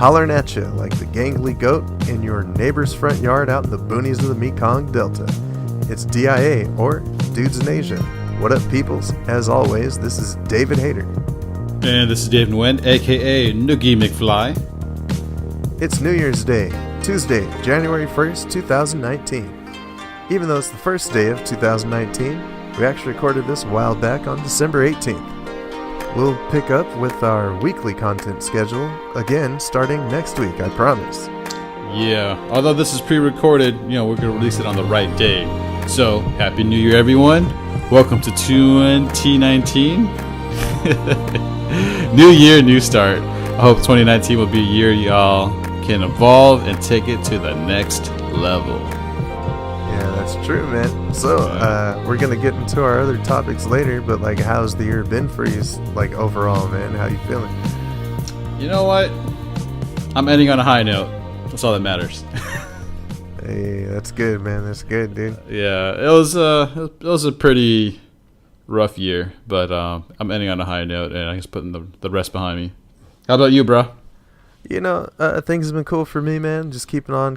hollering at you like the gangly goat in your neighbor's front yard out in the boonies of the Mekong Delta. It's DIA, or Dudes in Asia. What up, peoples? As always, this is David Hayter. And this is Dave Nguyen, a.k.a. Noogie McFly. It's New Year's Day, Tuesday, January 1st, 2019. Even though it's the first day of 2019, we actually recorded this a while back on December 18th. We'll pick up with our weekly content schedule again starting next week, I promise. Yeah, although this is pre-recorded, we're going to release it on the right day. So, Happy New Year, everyone. Welcome to 2019. New year, new start. I hope 2019 will be a year y'all can evolve and take it to the next level. Yeah, that's true, man. So, we're going to get into our other topics later, but, how's the year been for you, overall, man? How you feeling? You know what? I'm ending on a high note. That's all that matters. Hey, that's good, man. That's good, dude. Yeah, it was a pretty rough year, but I'm ending on a high note, and I'm just putting the rest behind me. How about you, bro? Things have been cool for me, man. Just keeping on.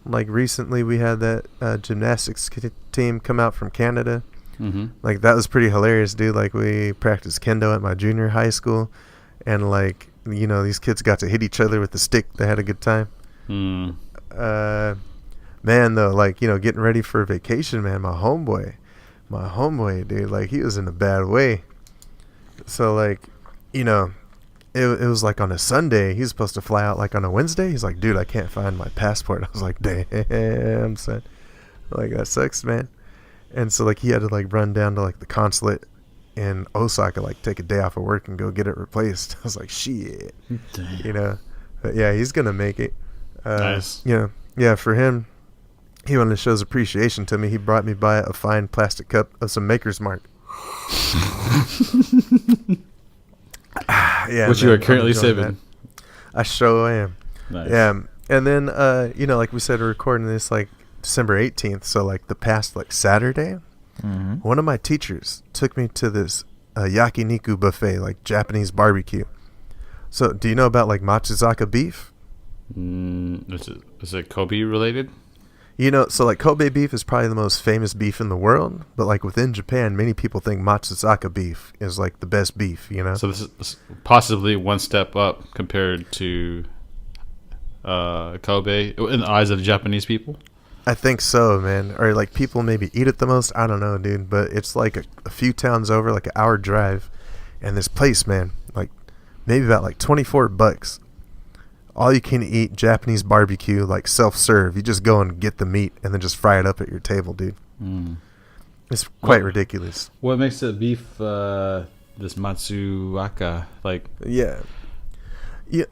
Recently we had that gymnastics team come out from Canada. Mm-hmm. That was pretty hilarious, dude. We practiced kendo at my junior high school, and these kids got to hit each other with the stick. They had a good time. Man, though, getting ready for vacation, man, my homeboy, dude, he was in a bad way. So, it was on a Sunday. He's supposed to fly out on a Wednesday. He's like, dude, I can't find my passport. I was like, damn, son. That sucks, man. And so, he had to, run down to, the consulate in Osaka, take a day off of work and go get it replaced. I was like, shit. Damn. But yeah, he's going to make it. Nice. Yeah, for him, he wanted to show his appreciation to me. He brought me by a fine plastic cup of some Maker's Mark. Yeah, which you are currently sipping. I sure am. Nice. Yeah, and then like we said, we're recording this December 18th. So the past Saturday, one of my teachers took me to this yakiniku buffet, Japanese barbecue. So do you know about Matsuzaka beef? Is it Kobe related? So Kobe beef is probably the most famous beef in the world, but within Japan, many people think Matsuzaka beef is the best beef, So this is possibly one step up compared to Kobe in the eyes of Japanese people? I think so, man. Or people maybe eat it the most. I don't know, dude, but it's a few towns over, an hour drive, and this place, man, maybe about $24. All you can eat Japanese barbecue, self-serve. You just go and get the meat and then just fry it up at your table, dude. It's quite ridiculous. What makes the beef this Matsuaka Yeah,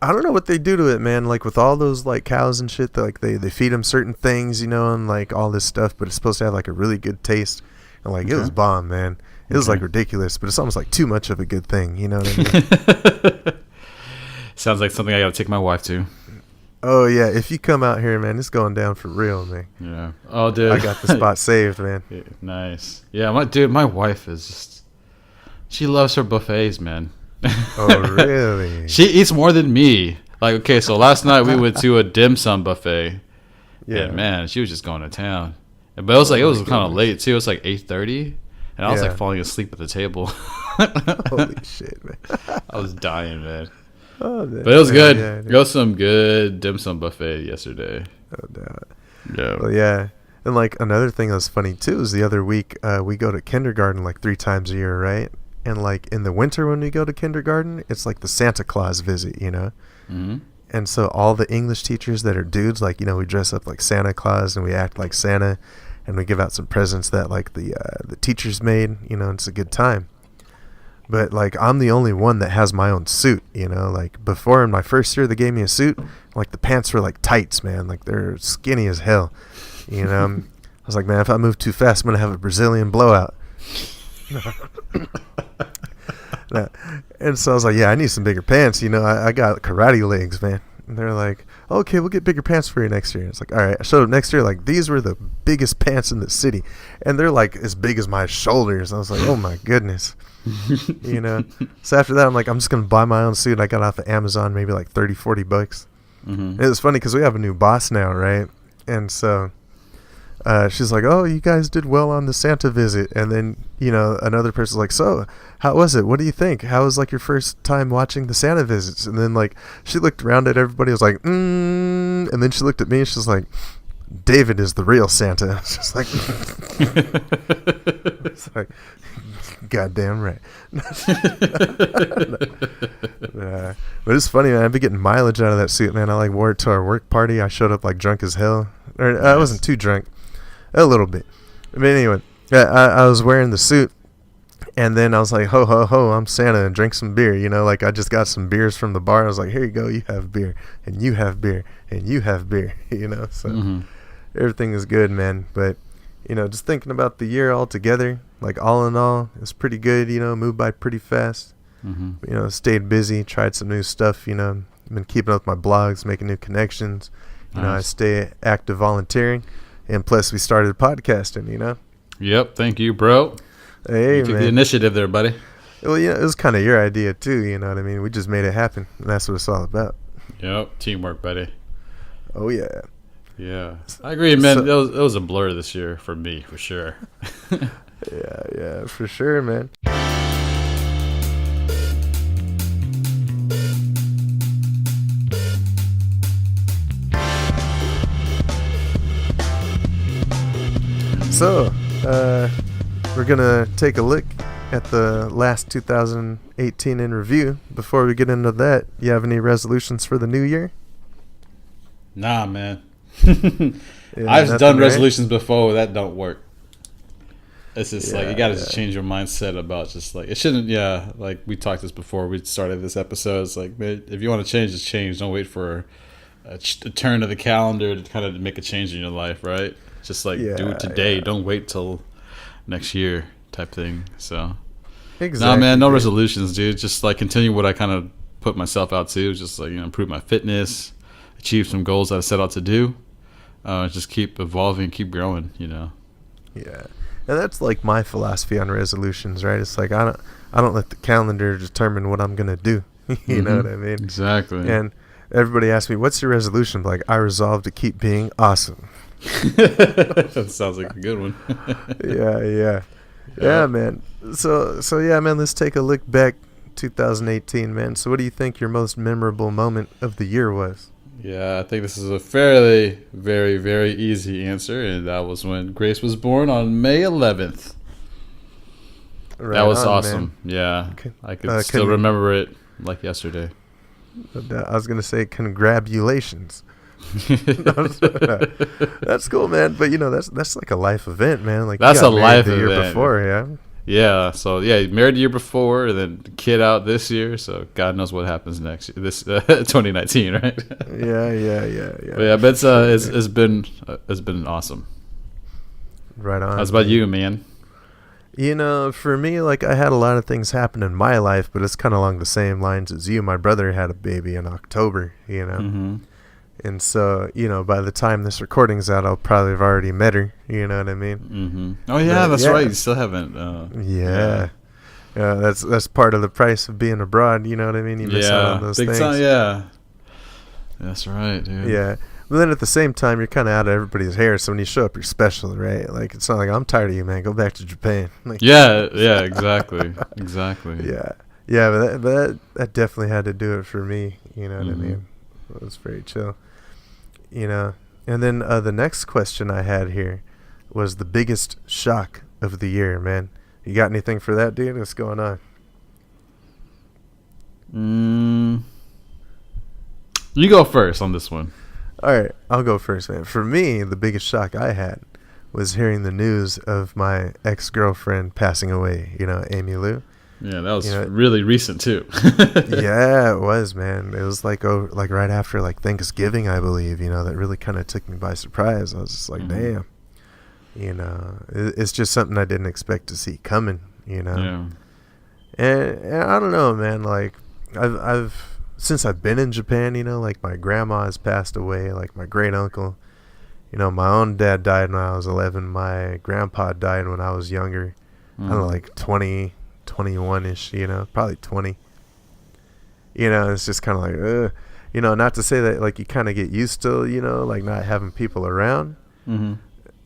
I don't know what they do to it, man. With all those cows and shit, they feed them certain things, and all this stuff. But it's supposed to have a really good taste, and it was bomb, man. It was ridiculous, but it's almost too much of a good thing. You know what I mean? Sounds like something I gotta take my wife to. Oh yeah, if you come out here, man, it's going down for real, man. Yeah. Oh, dude, I got the spot saved, man. Yeah, nice. Yeah, my wife is just, she loves her buffets, man. Oh really? She eats more than me. So last night we went to a dim sum buffet. Yeah. And man, she was just going to town. But it was it was kind of late too. It was 8:30, and I was falling asleep at the table. Holy shit, man! I was dying, man. Oh, but it was good. Yeah, it was some good dim sum buffet yesterday. No doubt. Yeah. Well, yeah. And another thing that was funny too is the other week we go to kindergarten 3 times a year, right? And in the winter when we go to kindergarten, it's the Santa Claus visit, Mm-hmm. And so all the English teachers that are dudes, we dress up like Santa Claus and we act like Santa, and we give out some presents that the teachers made. It's a good time. But I'm the only one that has my own suit, before in my first year they gave me a suit, the pants were tights, man, they're skinny as hell, I was like, man, if I move too fast, I'm gonna have a Brazilian blowout. And so I was like, yeah, I need some bigger pants, I got karate legs, man. And they're like, okay, we'll get bigger pants for you next year. It's like, all right. I showed up next year, like, these were the biggest pants in the city. And they're like as big as my shoulders. I was like, oh my goodness. You know? So after that, I'm like, I'm just going to buy my own suit. I got off of Amazon, maybe like $30-40. Mm-hmm. It was funny because we have a new boss now, right? And so she's like, oh, you guys did well on the Santa visit. And then, you know, another person's like, so how was it? What do you think? How was like your first time watching the Santa visits? And then like she looked around at everybody, was like, and then she looked at me and she's like, David is the real Santa. She's like, it's like, goddamn right. But it's funny, man. I've been getting mileage out of that suit, man. I like wore it to our work party. I showed up like drunk as hell. Or I wasn't too drunk, a little bit. But anyway, I was wearing the suit, and then I was like, ho ho ho, I'm Santa, and drink some beer. You know, like I just got some beers from the bar. I was like, here you go, you have beer, and you have beer, and you have beer. You know, so everything is good, man. But you know, just thinking about the year altogether, like all in all, it's pretty good. You know, moved by pretty fast. You know, stayed busy, tried some new stuff. You know, been keeping up with my blogs, making new connections. You know, I stay active volunteering, and plus we started podcasting. You know. Yep. Thank you, bro. Hey, you took the initiative there, buddy. Well, yeah, it was kind of your idea too. You know what I mean? We just made it happen, and that's what it's all about. Yep. Teamwork, buddy. Oh yeah. Yeah, I agree, man. So, it was a blur this year for me, for sure. yeah, for sure, man. So, we're gonna take a look at the last 2018 in review. Before we get into that, you have any resolutions for the new year? Nah, man. I've done resolutions before that don't work. It's just like you gotta just change your mindset about just like it shouldn't. Yeah, like we talked this before we started this episode. It's like, man, if you want to change, just change. Don't wait for a turn of the calendar to kind of make a change in your life, right? Just like do it today. Don't wait till next year, type thing. So, exactly. Nah, man, no resolutions, dude. Just like continue what I kind of put myself out to. Just like improve my fitness, achieve some goals that I set out to do. Just keep evolving, keep growing, you know. Yeah, and that's like my philosophy on resolutions, right? It's like I don't let the calendar determine what I'm gonna do. You know what I mean? Exactly. And everybody asks me, "What's your resolution?" I'm like, I resolve to keep being awesome. That sounds like a good one. Yeah, man. So yeah, man. Let's take a look back, 2018, man. So what do you think your most memorable moment of the year was? Yeah, I think this is a fairly, very, very easy answer, and that was when Grace was born on May 11th. Right, that was awesome. Man. Yeah, I could still remember it like yesterday. I was gonna say congratulations. That's cool, man. But you know, that's like a life event, man. Like that's a life event. The year before, yeah. Yeah. So yeah, married the year before, and then kid out this year. So God knows what happens next year. This 2019, right? Yeah. But yeah, but it's been awesome. Right on. How's about you, man? You know, for me, like I had a lot of things happen in my life, but it's kind of along the same lines as you. My brother had a baby in October, you know. And so, you know, by the time this recording's out, I'll probably have already met her. You know what I mean? Oh yeah, that's right. You still haven't. Yeah, that's part of the price of being abroad. You know what I mean? You miss out on those things. Time, yeah, that's right, dude. Yeah, but then at the same time, you're kind of out of everybody's hair. So when you show up, you're special, right? Like it's not like I'm tired of you, man. Go back to Japan. Like, yeah, exactly. Yeah, but that definitely had to do it for me. You know what I mean? It was very chill. You know, and then the next question I had here was the biggest shock of the year, man. You got anything for that, dude? What's going on? You go first on this one. All right, I'll go first, man. For me, the biggest shock I had was hearing the news of my ex-girlfriend passing away, you know, Amy Lou. Yeah, that was really recent too. Yeah, it was, man. It was like right after like Thanksgiving, I believe. You know, that really kind of took me by surprise. I was just like, damn. You know, it's just something I didn't expect to see coming. You know, and I don't know, man. Like I've since I've been in Japan, you know, like my grandma has passed away, like my great uncle. You know, my own dad died when I was 11. My grandpa died when I was younger. I don't know, like 20, 21-ish, you know, probably 20. You know, it's just kind of like, you know, not to say that, like, you kind of get used to, you know, like, not having people around. Mm-hmm.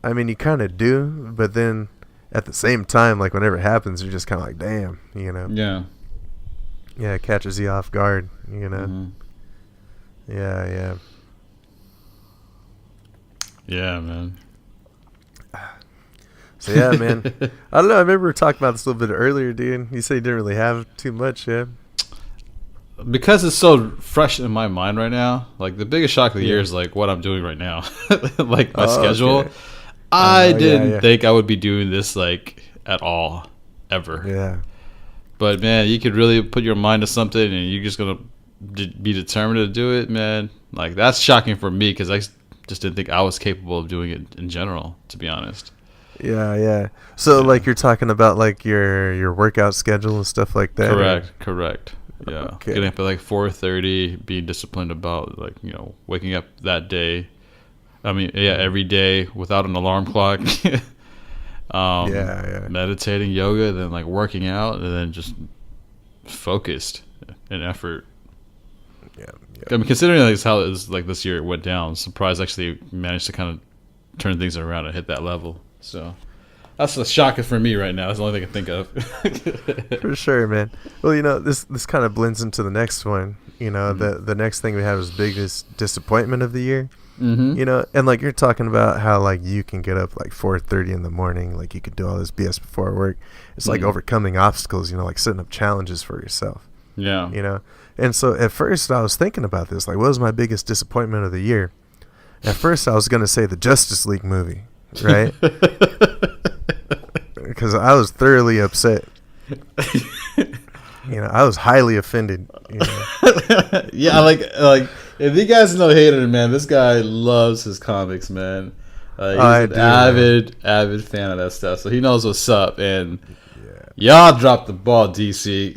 I mean, you kind of do, but then at the same time, like, whenever it happens, you're just kind of like, damn, you know. Yeah. Yeah, it catches you off guard, you know. Mm-hmm. Yeah. Yeah, man. So, yeah, man. I don't know. I remember we were talking about this a little bit earlier, dude. You said you didn't really have too much, yeah? Because it's so fresh in my mind right now, like the biggest shock of the year is like what I'm doing right now. Like my schedule. Okay. I didn't think I would be doing this like at all, ever. Yeah. But man, you could really put your mind to something and you're just going to be determined to do it, man. Like that's shocking for me because I just didn't think I was capable of doing it in general, to be honest. Yeah. So, like, you're talking about, like, your workout schedule and stuff like that? Correct. Yeah. Okay. Getting up at, like, 4:30, being disciplined about, like, you know, waking up that day. I mean, yeah, every day without an alarm clock. Meditating, yoga, then, like, working out, and then just focused and effort. Yeah. I mean, considering like how it is, like this year it went down, I'm surprised I actually managed to kind of turn things around and hit that level. So that's a shocker for me right now. That's the only thing I can think of. For sure, man. Well, you know, this kind of blends into the next one. You know, the next thing we have is biggest disappointment of the year. Mm-hmm. You know, and like you're talking about how like you can get up like 4:30 in the morning, like you could do all this BS before work. It's like overcoming obstacles. You know, like setting up challenges for yourself. Yeah. You know, and so at first I was thinking about this, like, what was my biggest disappointment of the year? At first I was gonna say the Justice League movie. Right? Because I was thoroughly upset. You know, I was highly offended. You know? Yeah, like if you guys know Hayden, man, this guy loves his comics, man. He's an avid fan of that stuff, so he knows what's up. And y'all dropped the ball, DC.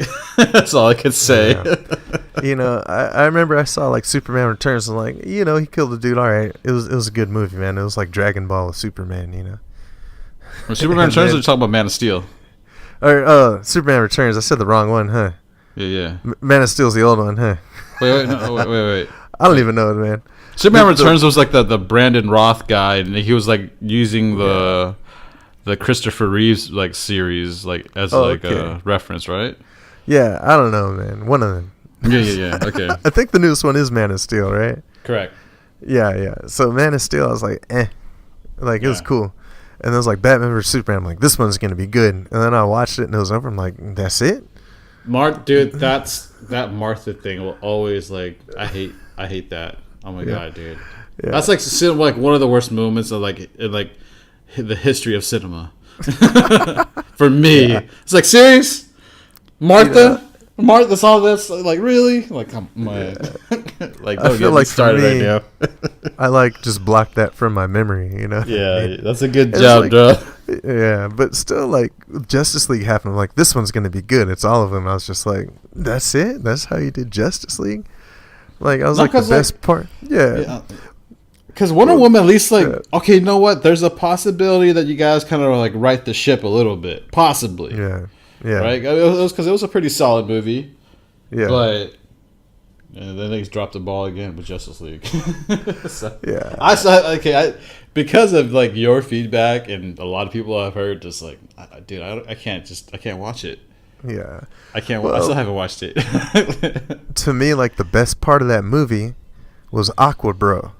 That's all I could say. Yeah. You know, I remember I saw like Superman Returns and like, you know, he killed the dude. All right, it was a good movie, man. It was like Dragon Ball with Superman, you know. When Superman Returns, or you talking about Man of Steel? Or Superman Returns. I said the wrong one, huh? Yeah. Man of Steel's the old one, huh? Wait. I don't even know it, man. Superman Returns was like the Brandon Roth guy, and he was like using the Christopher Reeves like series like as a reference, right? Yeah, I don't know, man. One of them. Yeah. Okay. I think the newest one is Man of Steel, right? Correct. Yeah. So Man of Steel, I was like, like it was cool. And then it was like Batman vs Superman. I'm like, this one's gonna be good. And then I watched it and it was over. I'm like, that's it. Dude, that Martha thing will always like. I hate that. Oh my god, dude. Yeah. That's like one of the worst moments of like the history of cinema. For me, it's like serious. Martha, that's all this. Like really? Like come on. Like don't get me started right now. I like just blocked that from my memory, you know. Yeah, that's a good job, bro. Yeah, but still, like Justice League happened. I'm like, this one's gonna be good. It's all of them. I was just like, that's it. That's how you did Justice League. Like I was like the best part. Yeah. Because Wonder Woman, at least, okay, you know what? There's a possibility that you guys kind of like right the ship a little bit, possibly. Yeah. Right? It was because it was a pretty solid movie. Yeah. But then they dropped the ball again with Justice League. So, yeah. Because of like your feedback and a lot of people I've heard, just like, dude, I can't watch it. Yeah. I can't. I still haven't watched it. To me, like the best part of that movie was Aqua Bro.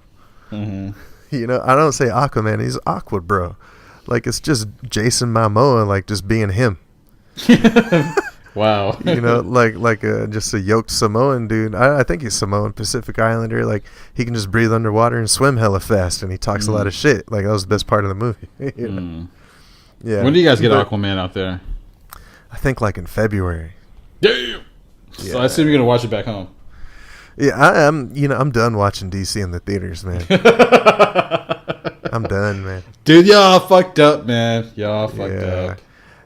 Mm-hmm. You know, I don't say Aquaman, he's Aqua Bro. Like it's just Jason Momoa, like just being him. Wow. You know, like just a yoked Samoan dude. I think he's Samoan, Pacific Islander. Like he can just breathe underwater and swim hella fast, and he talks a lot of shit. Like that was the best part of the movie. You know? Yeah. When do you guys get Aquaman out there? I think like in February. Damn. Yeah. So I assume you're gonna watch it back home. Yeah, I am. You know, I'm done watching DC in the theaters, man. I'm done, man. Dude, y'all fucked up, man. Y'all fucked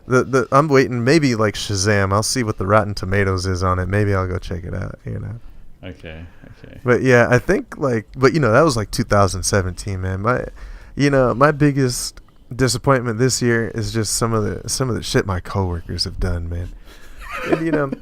up. I'm waiting. Maybe like Shazam. I'll see what the Rotten Tomatoes is on it. Maybe I'll go check it out. You know. Okay. But yeah, I think like, but that was like 2017, man. My biggest disappointment this year is just some of the shit my coworkers have done, man. And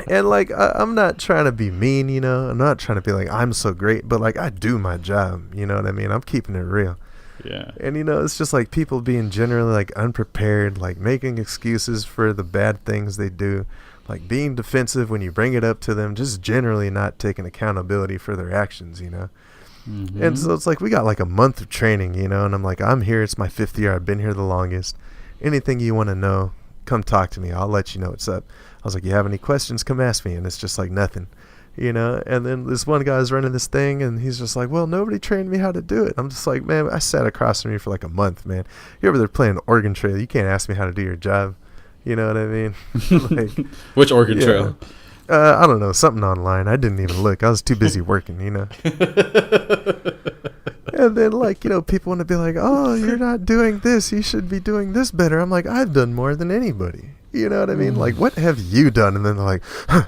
and like I'm not trying to be mean, I'm not trying to be like I'm so great, but like I do my job, you know what I mean? I'm keeping it real. Yeah. And it's just like people being generally like unprepared, like making excuses for the bad things they do, like being defensive when you bring it up to them, just generally not taking accountability for their actions, Mm-hmm. And so it's like we got like a month of training, and I'm like, I'm here, it's my 5th year, I've been here the longest. Anything you want to know, come talk to me, I'll let you know what's up. I was like, you have any questions, come ask me. And it's just like nothing, and then this one guy's running this thing and he's just like, well, nobody trained me how to do it. I'm just like, man, I sat across from you for like a month, man. You're over there playing Oregon Trail, you can't ask me how to do your job. You know what I mean? Like, which Oregon Trail? I don't know, something online. I didn't even look, I was too busy working. And then like people want to be like, oh, you're not doing this, you should be doing this better. I'm like, I've done more than anybody. You know what I mean? Like, what have you done? And then they're like, huh.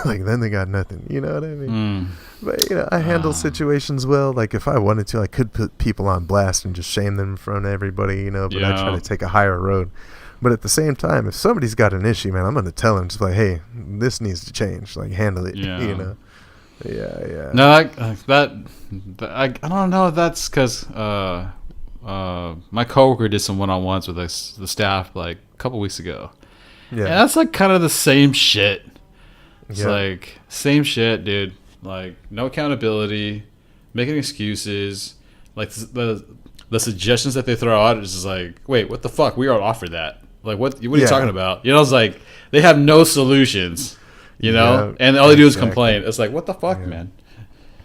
Like, then they got nothing. You know what I mean? But I handle situations well. Like, if I wanted to, I could put people on blast and just shame them in front of everybody, but I try to take a higher road. But at the same time, if somebody's got an issue, man, I'm going to tell them, just like, hey, this needs to change. Like, handle it. Yeah. Yeah. No, I don't know if that's because my coworker did some one-on-ones with the staff like a couple weeks ago. Yeah. And that's like kind of the same shit. It's like same shit, dude. Like no accountability, making excuses. Like the suggestions that they throw out is just like, wait, what the fuck? We already offered that. Like what are you talking about? It's like they have no solutions. And all they do is complain. It's like, what the fuck, man?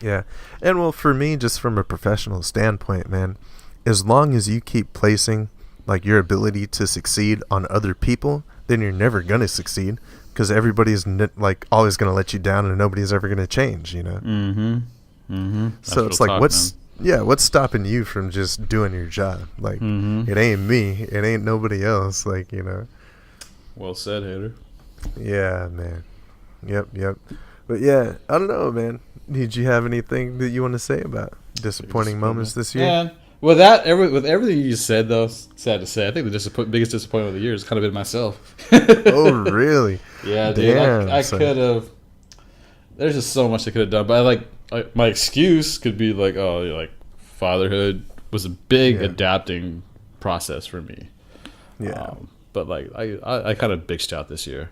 Yeah. And well, for me, just from a professional standpoint, man, as long as you keep placing like your ability to succeed on other people, then you're never going to succeed because everybody's like always going to let you down and nobody's ever going to change, So it's like, what's stopping you from just doing your job? Like, it ain't me. It ain't nobody else. Like, Well said, Hater. Yeah, man. Yep. But yeah, I don't know, man. Did you have anything that you want to say about disappointing moments this year? Man, with everything you just said, though, sad to say, I think the biggest disappointment of the year has kind of been myself. Oh, really? Yeah, dude. I could have. There's just so much I could have done, but my excuse could be like, oh, like fatherhood was a big adapting process for me. Yeah. But like I kind of bitched out this year.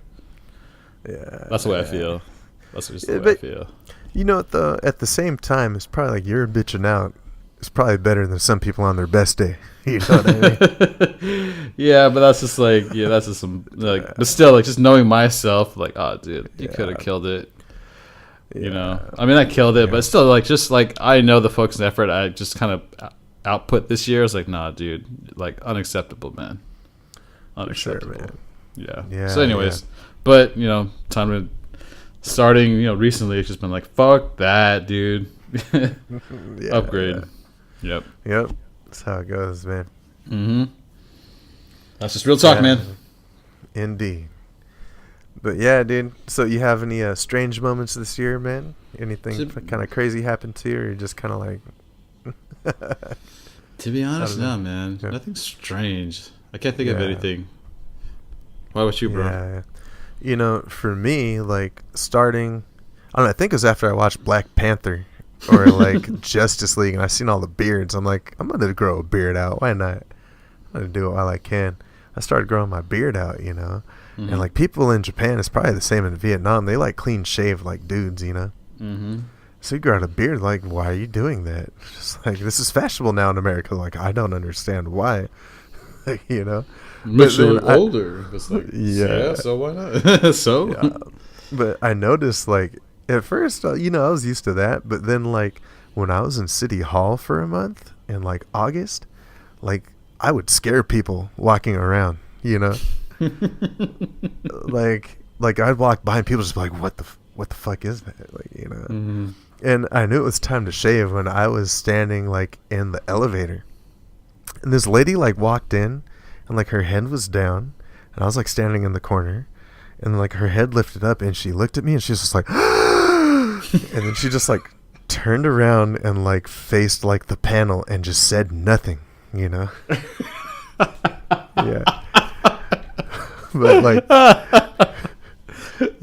Yeah, that's the way I feel. That's just the way I feel. At the same time, it's probably like you're bitching out. It's probably better than some people on their best day. You know what I mean? Yeah, but that's just like that's just some like. But still, like just knowing myself, like, oh, dude, you could have killed it. I mean, I killed it, but still, like, just like I know the focus and effort I just kind of output this year. It's like, nah, dude, like unacceptable, man. Unacceptable. Sure, man. Yeah. So, anyways. But, time to starting, recently it's just been like, fuck that, dude. Upgrade. Yeah. Yep. That's how it goes, man. Mm-hmm. That's just real talk, man. Indeed. But yeah, dude. So you have any strange moments this year, man? Anything kind of crazy happened to you, or you're just kind of like... To be honest, no, man. Yeah. Nothing strange. I can't think of anything. Why about you, bro? Yeah. For me, like, starting... I don't know, I think it was after I watched Black Panther or, like, Justice League, and I seen all the beards. I'm like, I'm going to grow a beard out. Why not? I'm going to do it while I can. I started growing my beard out, Mm-hmm. And, like, people in Japan, it's probably the same in Vietnam. They, like, clean shave like dudes, Mm-hmm. So you grow out a beard, like, why are you doing that? Just like, this is fashionable now in America. Like, I don't understand why. Like, But you're older. It's like, yeah, so why not? So? Yeah. But I noticed, like, at first, I was used to that. But then, like, when I was in City Hall for a month in, like, August, like, I would scare people walking around, like I'd walk by and people just be like, what the fuck is that? Like, Mm-hmm. And I knew it was time to shave when I was standing, like, in the elevator. And this lady, like, walked in, and, like, her head was down, and I was, like, standing in the corner, and, like, her head lifted up, and she looked at me, and she was just like, And then she just like turned around and like faced like the panel and just said nothing, you know. Yeah. But like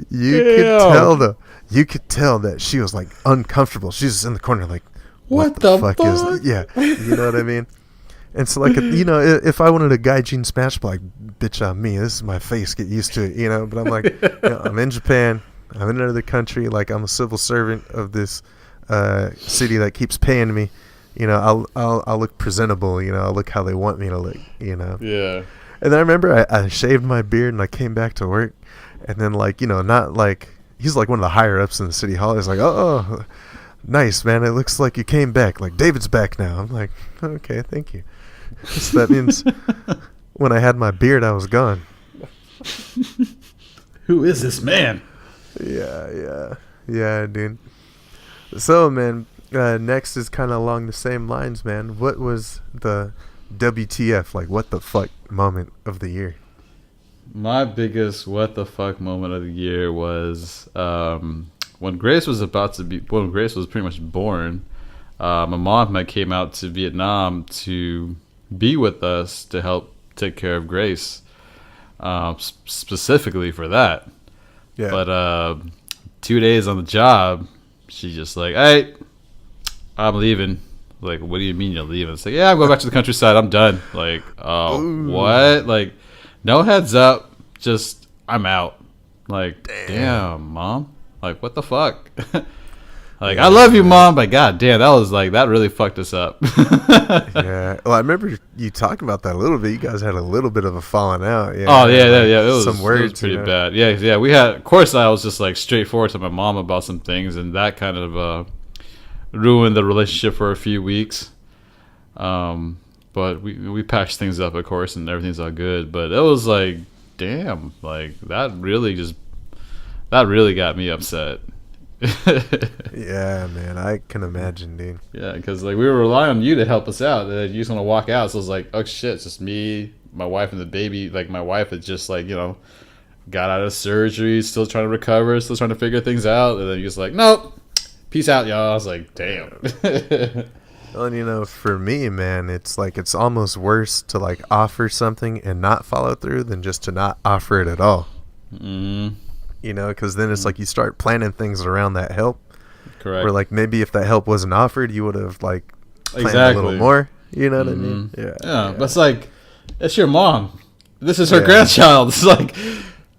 you could tell that she was like uncomfortable. She's just in the corner like, what the fuck is this? Yeah, you know what I mean. And so like, you know, if I wanted a Gaijin smash, like, bitch, I'm me, this is my face, get used to it, you know. But I'm like, you know, I'm in Japan, I'm in another country, like I'm a civil servant of this city that keeps paying me, you know. I'll look presentable, you know. I'll look how they want me to look, you know. Yeah. And then I remember I shaved my beard and I came back to work, and then like, you know, not like, he's like one of the higher ups in the city hall. He's like, oh, nice, man, it looks like you came back, like David's back now. I'm like, okay, thank you. So that means when I had my beard, I was gone. Who is this man? Yeah, dude. So, man, next is kind of along the same lines, man. What was the WTF, like what the fuck moment of the year? My biggest what the fuck moment of the year was when Grace was pretty much born. My mom had came out to Vietnam to be with us to help take care of Grace, specifically for that. Yeah. But 2 days on the job, she just like, hey, I'm leaving. Like, what do you mean you're leaving? It's like, yeah, I'm going back to the countryside. I'm done. Like, oh, what? Like, no heads up. Just, I'm out. Like, damn, Mom. Like, what the fuck? Like, I love you, Mom, but god damn, that really fucked us up. Yeah. Well, I remember you talking about that a little bit. You guys had a little bit of a falling out. Yeah. Oh, yeah. It was some words. It was pretty bad. Yeah. We had, of course, I was just like straightforward to my mom about some things, and that kind of ruined the relationship for a few weeks. But we patched things up, of course, and everything's all good. But it was like, damn, like that really got me upset. Yeah, man, I can imagine, dude. Yeah, because like we were relying on you to help us out, and you just want to walk out. So it was like, oh shit, it's just me, my wife, and the baby. Like my wife had just like, you know, got out of surgery, still trying to recover, still trying to figure things out, and then you're just like, nope, peace out, y'all. I was like, damn. Well, and you know, for me, man, it's like it's almost worse to like offer something and not follow through than just to not offer it at all. Mm-hmm. You know, because then it's like you start planning things around that help. Correct. Where like maybe if that help wasn't offered, you would have like planned a little more. You know what I mean? Yeah. But it's like, it's your mom. This is her grandchild. It's like,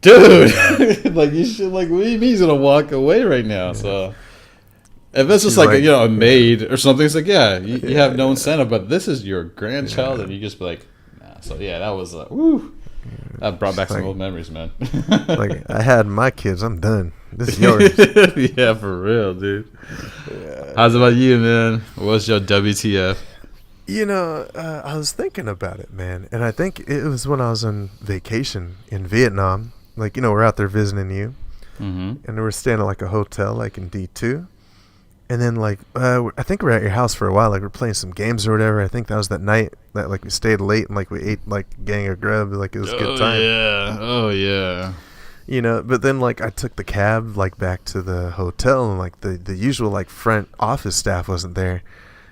dude, like you should like. What do you mean he's gonna walk away right now? So if it's just like a maid or something, it's like you have no incentive. But this is your grandchild, and you just be like, nah. So that was woo. That brought back some old memories, man. Like, I had my kids. I'm done. This is yours. Yeah, for real, dude. Yeah. How's about you, man? What's your WTF? You know, I was thinking about it, man. And I think it was when I was on vacation in Vietnam. Like, you know, we're out there visiting you. Mm-hmm. And we're staying at, like, a hotel, like, in D2. And then, like, I think we're at your house for a while. Like, we're playing some games or whatever. I think that was that night that, like, we stayed late and, like, we ate, like, gang of grub. Like, it was a good time. Oh, yeah. You know, but then, like, I took the cab, like, back to the hotel. And, like, the usual, like, front office staff wasn't there.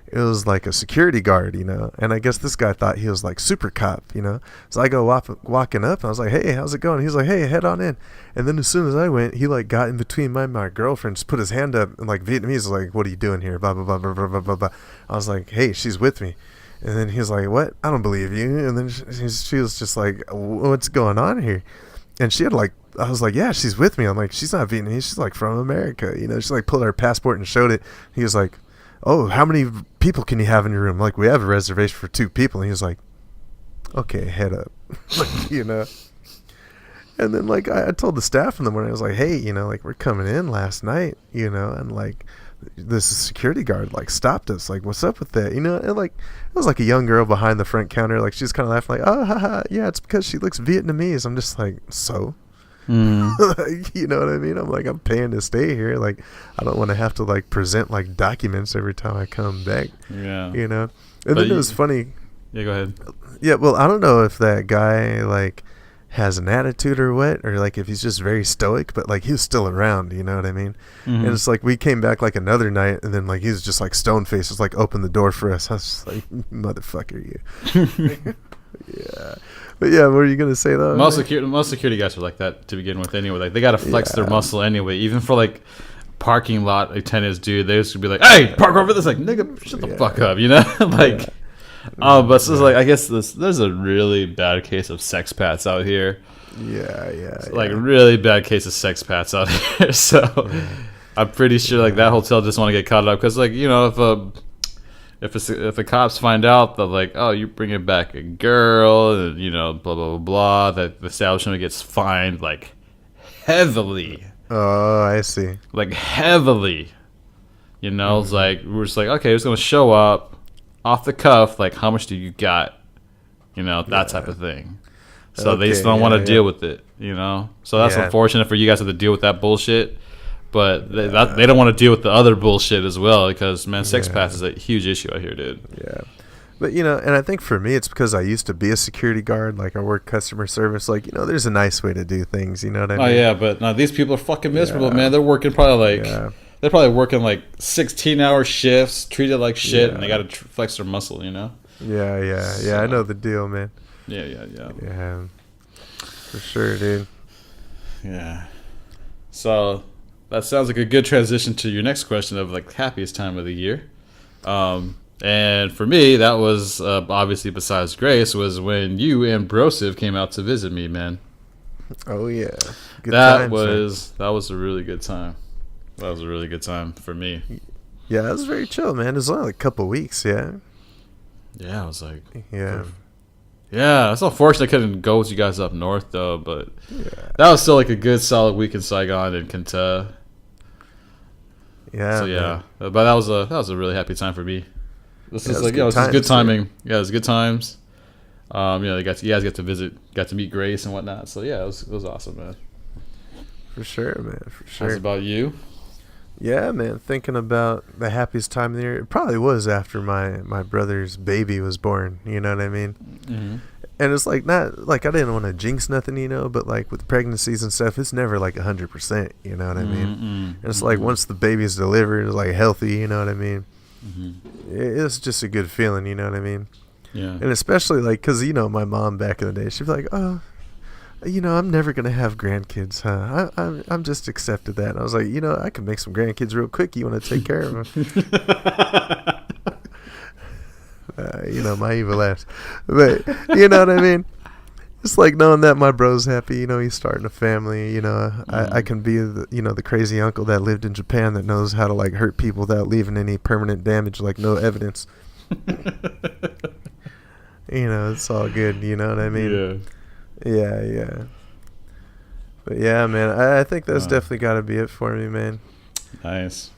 It was, like, a security guard, you know. And I guess this guy thought he was, like, super cop, you know. So I go walking up. And I was like, hey, how's it going? He's like, hey, head on in. And then as soon as I went, he, like, got in between my girlfriend, just put his hand up, and, like, Vietnamese was like, what are you doing here? Blah, blah, blah, blah, blah, blah, blah, blah. I was like, hey, she's with me. And then he was like, what? I don't believe you. And then she was just like, what's going on here? And she had, like, I was like, yeah, she's with me. I'm like, she's not Vietnamese. She's, like, from America. You know, she, like, pulled her passport and showed it. He was like, oh, how many people can you have in your room? Like, we have a reservation for 2 people. And he was like, okay, head up. Like, you know. And then, like, I told the staff in the morning, I was like, hey, you know, like, we're coming in last night, you know, and, like, this security guard, like, stopped us. Like, what's up with that? You know, and, like, it was, like, a young girl behind the front counter. Like, she's kind of laughing, like, oh, haha, yeah, it's because she looks Vietnamese. I'm just like, so? Like, you know what I mean? I'm like, I'm paying to stay here. Like, I don't want to have to, like, present, like, documents every time I come back. Yeah. You know? And then it was funny. Yeah, go ahead. Yeah, well, I don't know if that guy, like, has an attitude or what, or like if he's just very stoic, but like he was still around, you know what I mean? And it's like we came back like another night, and then like he was just like stone faced, just like opened the door for us. I was just like, motherfucker, you. Yeah, but yeah, what are you gonna say though? Most security guys are like that to begin with anyway. Like they gotta flex their muscle anyway, even for like parking lot attendants, dude. They used to be like, "Hey, park over this!" Like, nigga, shut the fuck up, you know? Like. But it's like I guess there's a really bad case of sex pats out here. Like really bad case of sex pats out here. So I'm pretty sure like that hotel just want to get caught up because like you know if the cops find out that like oh you bringing back a girl and you know blah blah blah blah that the establishment gets fined like heavily. Oh, I see. Like heavily. You know, it's like we're just like okay, we're just gonna show up. Off the cuff, like how much do you got? You know, that type of thing. So they just don't want to deal with it, you know? So that's unfortunate for you guys to have to deal with that bullshit. But they don't want to deal with the other bullshit as well because, man, sex pass is a huge issue out here, dude. Yeah. But, you know, and I think for me it's because I used to be a security guard. Like, I work customer service. Like, you know, there's a nice way to do things, you know what I mean? Oh, yeah, but no, these people are fucking miserable, man. They're working probably like... They're probably working like 16-hour shifts, treated like shit, and they got to flex their muscle, you know? Yeah. So, I know the deal, man. Yeah. For sure, dude. Yeah. So that sounds like a good transition to your next question of like happiest time of the year. And for me, that was obviously besides Grace, was when you and Brosive came out to visit me, man. Oh, yeah. That was a really good time. That was a really good time for me. Yeah, it was very chill, man. It was only like a couple weeks, Yeah, I was like... Yeah, it's unfortunate I couldn't go with you guys up north, though, but that was still like a good, solid week in Saigon and Kinta. Yeah. So, yeah. But that was a really happy time for me. This is like, this is good timing. Yeah, it was good times. You know, you guys got to meet Grace and whatnot. So, yeah, it was awesome, man. For sure, man. For sure. How's about you? Yeah, man. Thinking about the happiest time of the year, it probably was after my brother's baby was born. You know what I mean? Mm-hmm. And it's like not like I didn't want to jinx nothing, you know. But like with pregnancies and stuff, it's never like 100%. You know what I mean? And it's like once the baby's delivered, it's like healthy. You know what I mean? It's just a good feeling. You know what I mean? Yeah. And especially like because you know my mom back in the day, she'd be like, oh. You know, I'm never gonna have grandkids, huh? I'm just accepted that. And I was like, you know, I can make some grandkids real quick. You want to take care of them? You know, my evil ass. But you know what I mean? It's like knowing that my bro's happy. You know, he's starting a family. You know, I can be the crazy uncle that lived in Japan that knows how to like hurt people without leaving any permanent damage, like no evidence. You know, it's all good. You know what I mean? Yeah. Yeah. But yeah, man, I think that's definitely got to be it for me, man. Nice.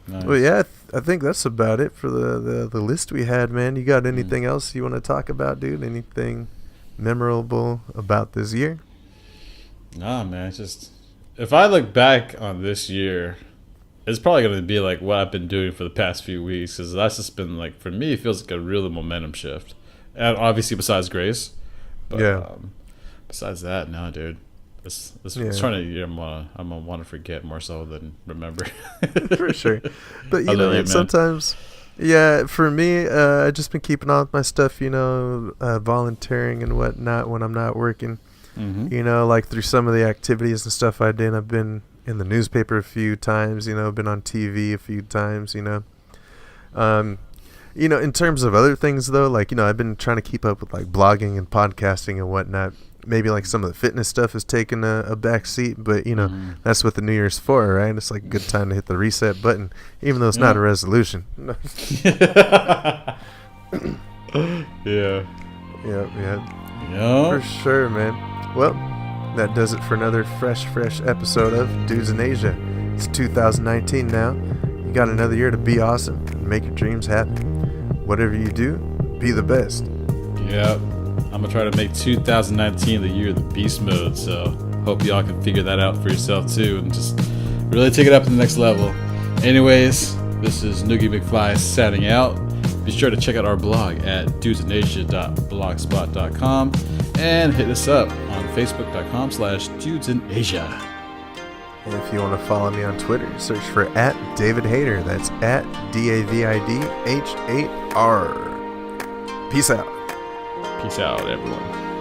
Well, yeah, I think that's about it for the list we had, man. You got anything else you want to talk about, dude? Anything memorable about this year? Nah, man. It's just if I look back on this year, it's probably going to be like what I've been doing for the past few weeks because that's just been like, for me, it feels like a real momentum shift. And obviously besides Grace. But, besides that, no, dude. This trying to year, I'm gonna want to forget more so than remember. For sure. But you know, man, sometimes, yeah, for me, I've just been keeping on with my stuff, you know, volunteering and whatnot when I'm not working. You know, like through some of the activities and stuff I did, I've been in the newspaper a few times, you know, been on TV a few times, you know. You know, in terms of other things, though, like, you know, I've been trying to keep up with, like, blogging and podcasting and whatnot. Maybe, like, some of the fitness stuff has taken a back seat, but, you know, that's what the New Year's for, right? It's, like, a good time to hit the reset button, even though it's not a resolution. Yeah. Yeah. For sure, man. Well, that does it for another fresh episode of Dudes in Asia. It's 2019 now. You got another year to be awesome and make your dreams happen. Whatever you do, be the best. Yep. I'm going to try to make 2019 the year of the beast mode, so hope y'all can figure that out for yourself too and just really take it up to the next level. Anyways, this is Noogie McFly signing out. Be sure to check out our blog at dudesinasia.blogspot.com And hit us up on facebook.com/dudesinasia. And if you want to follow me on Twitter, search for @DavidHater. That's @DavidH8R. Peace out. Peace out, everyone.